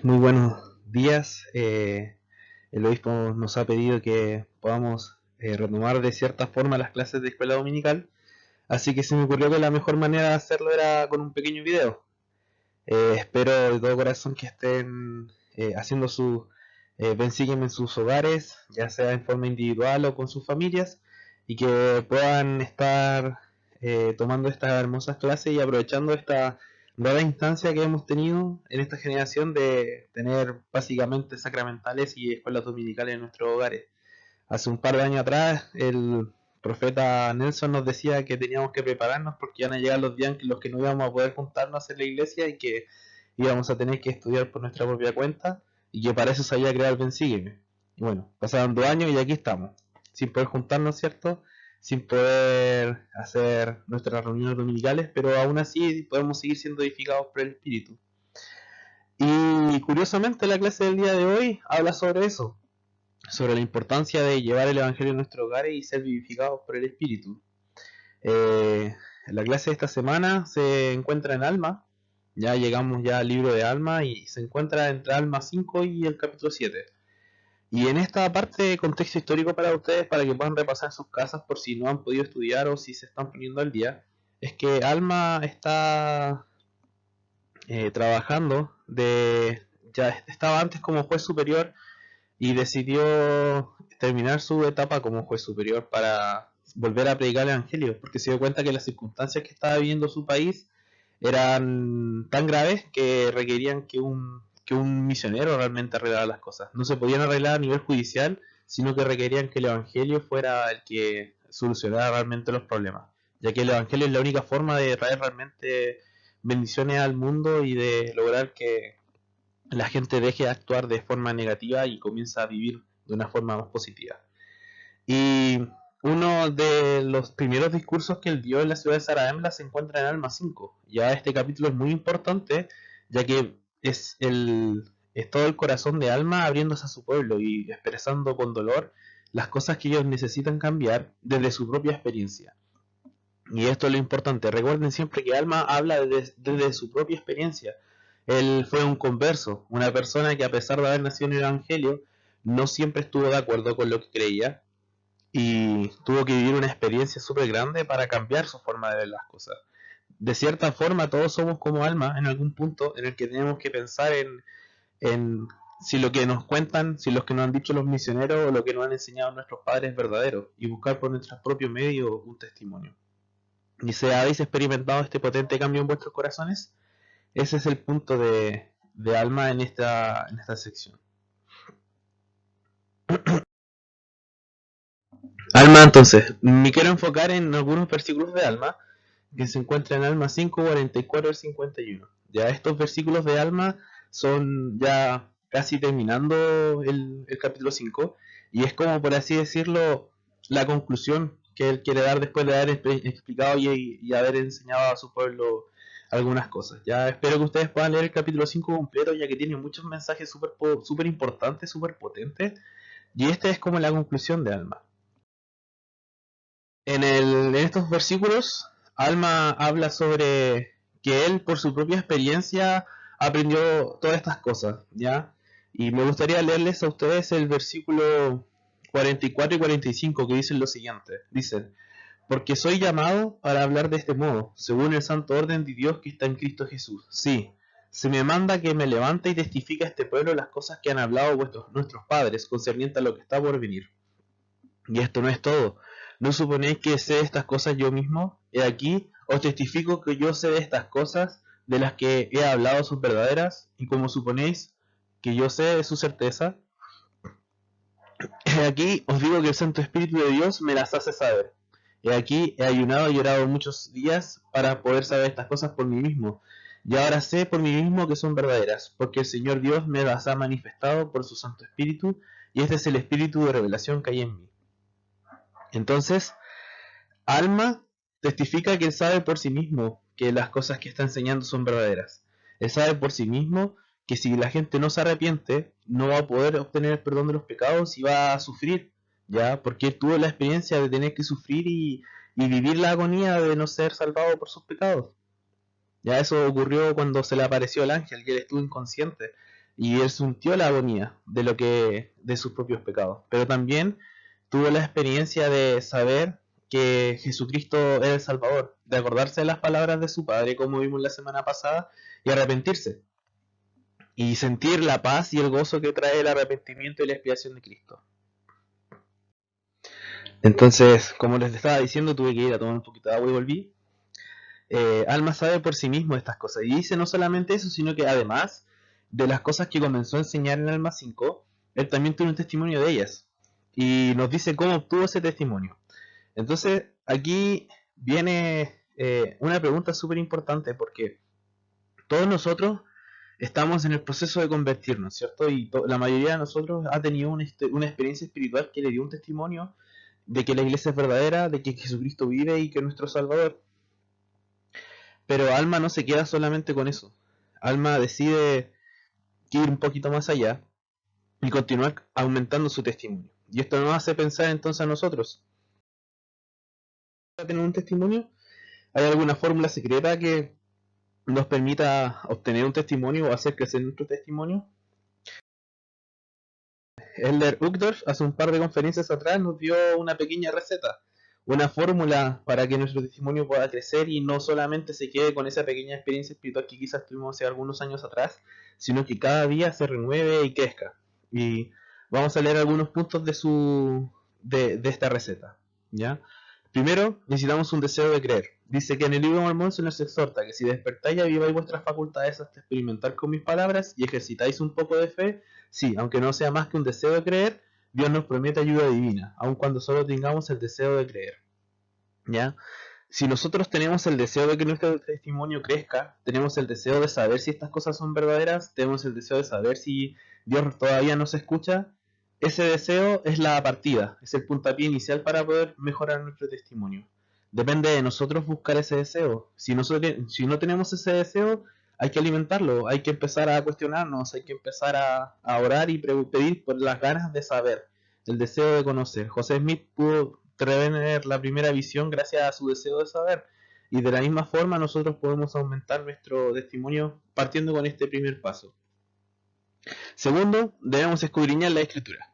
Muy buenos días. El obispo nos ha pedido que podamos retomar de cierta forma las clases de escuela dominical, así que se me ocurrió que la mejor manera de hacerlo era con un pequeño video. Espero de todo corazón que estén haciendo su ven sígueme en sus hogares, ya sea en forma individual o con sus familias, y que puedan estar tomando estas hermosas clases y aprovechando esta nueva instancia que hemos tenido en esta generación de tener básicamente sacramentales y escuelas dominicales en nuestros hogares. Hace un par de años atrás el profeta Nelson nos decía que teníamos que prepararnos porque iban a llegar los días en los que no íbamos a poder juntarnos en la iglesia y que íbamos a tener que estudiar por nuestra propia cuenta y que para eso se había creado el Ven Sígueme. Y bueno, pasaron 2 años y aquí estamos, sin poder juntarnos, ¿cierto? Sin poder hacer nuestras reuniones dominicales, pero aún así podemos seguir siendo edificados por el Espíritu. Y curiosamente la clase del día de hoy habla sobre la importancia de llevar el Evangelio a nuestros hogares y ser vivificados por el Espíritu. La clase de esta semana se encuentra en Alma, ya llegamos ya al libro de Alma y se encuentra entre Alma 5 y el capítulo 7. Y en esta parte de contexto histórico para ustedes, para que puedan repasar sus casas por si no han podido estudiar o si se están poniendo al día, es que Alma está trabajando ya estaba antes como juez superior y decidió terminar su etapa como juez superior para volver a predicar el evangelio, porque se dio cuenta que las circunstancias que estaba viviendo su país eran tan graves que requerían que un misionero realmente arreglara las cosas. No se podían arreglar a nivel judicial, sino que requerían que el evangelio fuera el que solucionara realmente los problemas, ya que el evangelio es la única forma de traer realmente bendiciones al mundo y de lograr que la gente deje de actuar de forma negativa y comienza a vivir de una forma más positiva. Y uno de los primeros discursos que él dio en la ciudad de Zarahemla se encuentra en Alma 5. Ya este capítulo es muy importante, ya que es todo el corazón de Alma abriéndose a su pueblo y expresando con dolor las cosas que ellos necesitan cambiar desde su propia experiencia. Y esto es lo importante. Recuerden siempre que Alma habla desde su propia experiencia. Él fue un converso, una persona que a pesar de haber nacido en el Evangelio, no siempre estuvo de acuerdo con lo que creía y tuvo que vivir una experiencia súper grande para cambiar su forma de ver las cosas. De cierta forma, todos somos como Alma en algún punto en el que tenemos que pensar en si lo que nos cuentan, si lo que nos han dicho los misioneros o lo que nos han enseñado nuestros padres es verdadero y buscar por nuestros propios medios un testimonio. Y si habéis experimentado este potente cambio en vuestros corazones, ese es el punto de Alma en esta sección. Alma, entonces, me quiero enfocar en algunos versículos de Alma que se encuentran en Alma 5, 44 al 51. Ya estos versículos de Alma son ya casi terminando el capítulo 5 y es como por así decirlo la conclusión que él quiere dar después de haber explicado y haber enseñado a su pueblo algunas cosas. Ya espero que ustedes puedan leer el capítulo 5 completo, ya que tiene muchos mensajes súper importantes, súper potentes, y este es como la conclusión de Alma. En estos versículos, Alma habla sobre que él, por su propia experiencia, aprendió todas estas cosas, ¿ya? Y me gustaría leerles a ustedes el versículo 44 y 45 que dicen lo siguiente. Dicen, porque soy llamado para hablar de este modo, según el santo orden de Dios que está en Cristo Jesús. Sí, se me manda que me levante y testifique a este pueblo las cosas que han hablado nuestros padres concerniente a lo que está por venir. Y esto no es todo. ¿No suponéis que sé estas cosas yo mismo? He aquí, os testifico que yo sé de estas cosas, de las que he hablado son verdaderas, y como suponéis que yo sé de su certeza, he aquí os digo que el Santo Espíritu de Dios me las hace saber. He aquí, he ayunado y llorado muchos días para poder saber estas cosas por mí mismo. Y ahora sé por mí mismo que son verdaderas, porque el Señor Dios me las ha manifestado por su Santo Espíritu, y este es el Espíritu de revelación que hay en mí. Entonces, Alma testifica que él sabe por sí mismo que las cosas que está enseñando son verdaderas. Él sabe por sí mismo que si la gente no se arrepiente, no va a poder obtener el perdón de los pecados y va a sufrir, ¿ya? Porque él tuvo la experiencia de tener que sufrir y vivir la agonía de no ser salvado por sus pecados. Ya eso ocurrió cuando se le apareció el ángel y él estuvo inconsciente. y él sintió la agonía de sus propios pecados, pero también tuvo la experiencia de saber que Jesucristo era el Salvador, de acordarse de las palabras de su Padre, como vimos la semana pasada, y arrepentirse, y sentir la paz y el gozo que trae el arrepentimiento y la expiación de Cristo. Entonces, como les estaba diciendo, tuve que ir a tomar un poquito de agua y volví. Alma sabe por sí mismo estas cosas, y dice no solamente eso, sino que además de las cosas que comenzó a enseñar en Alma 5, él también tiene un testimonio de ellas, y nos dice cómo obtuvo ese testimonio. Entonces, aquí viene una pregunta súper importante, porque todos nosotros estamos en el proceso de convertirnos, ¿cierto? Y la mayoría de nosotros ha tenido una experiencia espiritual que le dio un testimonio de que la iglesia es verdadera, de que Jesucristo vive y que es nuestro Salvador. Pero Alma no se queda solamente con eso. Alma decide ir un poquito más allá y continuar aumentando su testimonio. Y esto nos hace pensar entonces a nosotros. ¿Para tener un testimonio? ¿Hay alguna fórmula secreta que nos permita obtener un testimonio o hacer crecer nuestro testimonio? Elder Uchtdorf hace un par de conferencias atrás nos dio una pequeña receta, una fórmula para que nuestro testimonio pueda crecer y no solamente se quede con esa pequeña experiencia espiritual que quizás tuvimos hace algunos años atrás, sino que cada día se renueve y crezca. Y vamos a leer algunos puntos de esta receta, ¿ya? Primero, necesitamos un deseo de creer. Dice que en el libro de Mormón se nos exhorta que si despertáis y aviváis vuestras facultades hasta experimentar con mis palabras y ejercitáis un poco de fe, sí, aunque no sea más que un deseo de creer, Dios nos promete ayuda divina, aun cuando solo tengamos el deseo de creer. ¿Ya? Si nosotros tenemos el deseo de que nuestro testimonio crezca, tenemos el deseo de saber si estas cosas son verdaderas, tenemos el deseo de saber si Dios todavía nos escucha, ese deseo es la partida, es el puntapié inicial para poder mejorar nuestro testimonio. Depende de nosotros buscar ese deseo. Si no tenemos ese deseo, hay que alimentarlo, hay que empezar a cuestionarnos, hay que empezar a orar y pedir por las ganas de saber, el deseo de conocer. José Smith pudo tener la primera visión gracias a su deseo de saber, y de la misma forma nosotros podemos aumentar nuestro testimonio partiendo con este primer paso. Segundo, debemos escudriñar la escritura.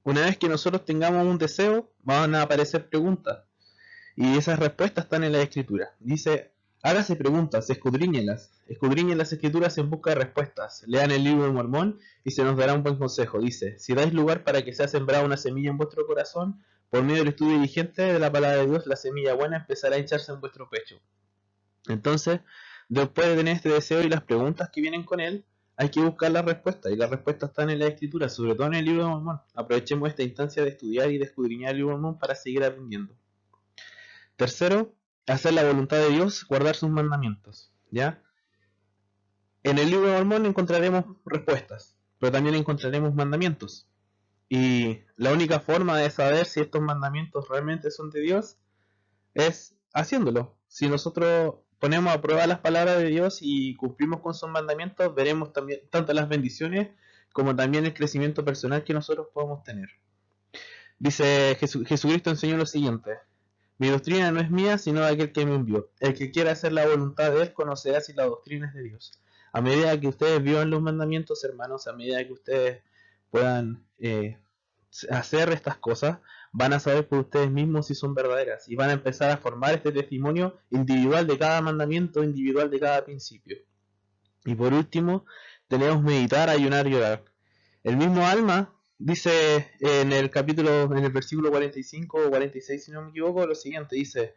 Una vez que nosotros tengamos un deseo, van a aparecer preguntas, y esas respuestas están en la escritura. Dice, hágase preguntas, escudriñen las escrituras en busca de respuestas, lean el libro de Mormón y se nos dará un buen consejo. Dice, si dais lugar para que sea sembrada una semilla en vuestro corazón, por medio del estudio diligente de la palabra de Dios, la semilla buena empezará a hincharse en vuestro pecho. Entonces, después de tener este deseo y las preguntas que vienen con él, hay que buscar las respuestas, y las respuestas están en la escritura, sobre todo en el libro de Mormón. Aprovechemos esta instancia de estudiar y de escudriñar el libro de Mormón para seguir aprendiendo. Tercero, hacer la voluntad de Dios, guardar sus mandamientos, ¿ya? En el libro de Mormón encontraremos respuestas, pero también encontraremos mandamientos. Y la única forma de saber si estos mandamientos realmente son de Dios es haciéndolo. Si nosotros ponemos a prueba las palabras de Dios y cumplimos con sus mandamientos, veremos también tanto las bendiciones como también el crecimiento personal que nosotros podemos tener. Dice Jesucristo enseñó lo siguiente: mi doctrina no es mía, sino de aquel que me envió. El que quiera hacer la voluntad de él conocerá si la doctrina es de Dios. A medida que ustedes vivan los mandamientos, hermanos, a medida que ustedes puedan hacer estas cosas, van a saber por ustedes mismos si son verdaderas y van a empezar a formar este testimonio individual de cada mandamiento, individual de cada principio. Y por último, tenemos meditar, ayunar y orar. El mismo Alma dice en el versículo 45 o 46, si no me equivoco, lo siguiente: dice,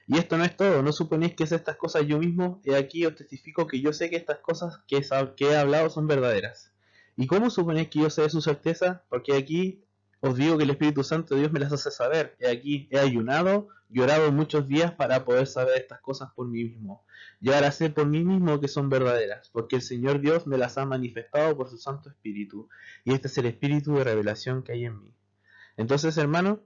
y esto no es todo, no suponéis que es estas cosas yo mismo, he aquí os testifico que yo sé que estas cosas que he hablado son verdaderas. ¿Y cómo suponéis que yo sé de su certeza? Porque aquí os digo que el Espíritu Santo de Dios me las hace saber. He aquí, he ayunado, llorado muchos días para poder saber estas cosas por mí mismo. Llegar a ser por mí mismo que son verdaderas, porque el Señor Dios me las ha manifestado por su Santo Espíritu, y este es el Espíritu de revelación que hay en mí. Entonces, hermanos,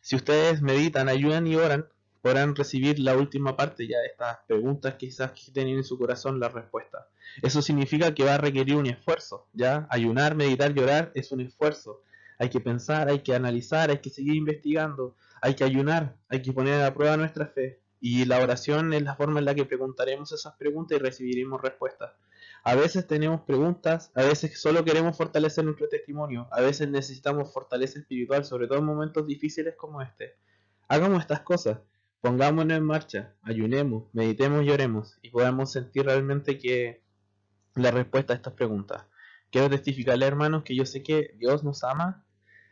si ustedes meditan, ayudan y oran, podrán recibir la última parte ya de estas preguntas que quizás tienen en su corazón la respuesta. Eso significa que va a requerir un esfuerzo, ¿ya? Ayunar, meditar y orar es un esfuerzo. Hay que pensar, hay que analizar, hay que seguir investigando, hay que ayunar, hay que poner a prueba nuestra fe. Y la oración es la forma en la que preguntaremos esas preguntas y recibiremos respuestas. A veces tenemos preguntas, a veces solo queremos fortalecer nuestro testimonio, a veces necesitamos fortaleza espiritual, sobre todo en momentos difíciles como este. Hagamos estas cosas, pongámonos en marcha, ayunemos, meditemos y oremos, y podamos sentir realmente que la respuesta a estas preguntas. Quiero testificarle, hermanos, que yo sé que Dios nos ama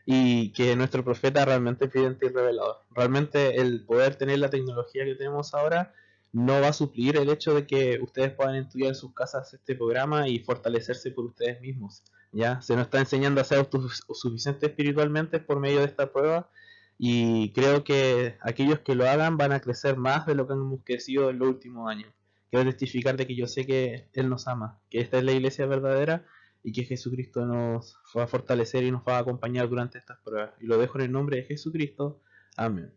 y que nuestro profeta realmente es vidente y revelador. Realmente el poder tener la tecnología que tenemos ahora no va a suplir el hecho de que ustedes puedan estudiar en sus casas este programa y fortalecerse por ustedes mismos. ¿Ya? Se nos está enseñando a ser autosuficientes espiritualmente por medio de esta prueba, y creo que aquellos que lo hagan van a crecer más de lo que hemos crecido en los últimos años. Quiero testificar de que yo sé que Él nos ama, que esta es la iglesia verdadera y que Jesucristo nos va a fortalecer y nos va a acompañar durante estas pruebas. Y lo dejo en el nombre de Jesucristo. Amén.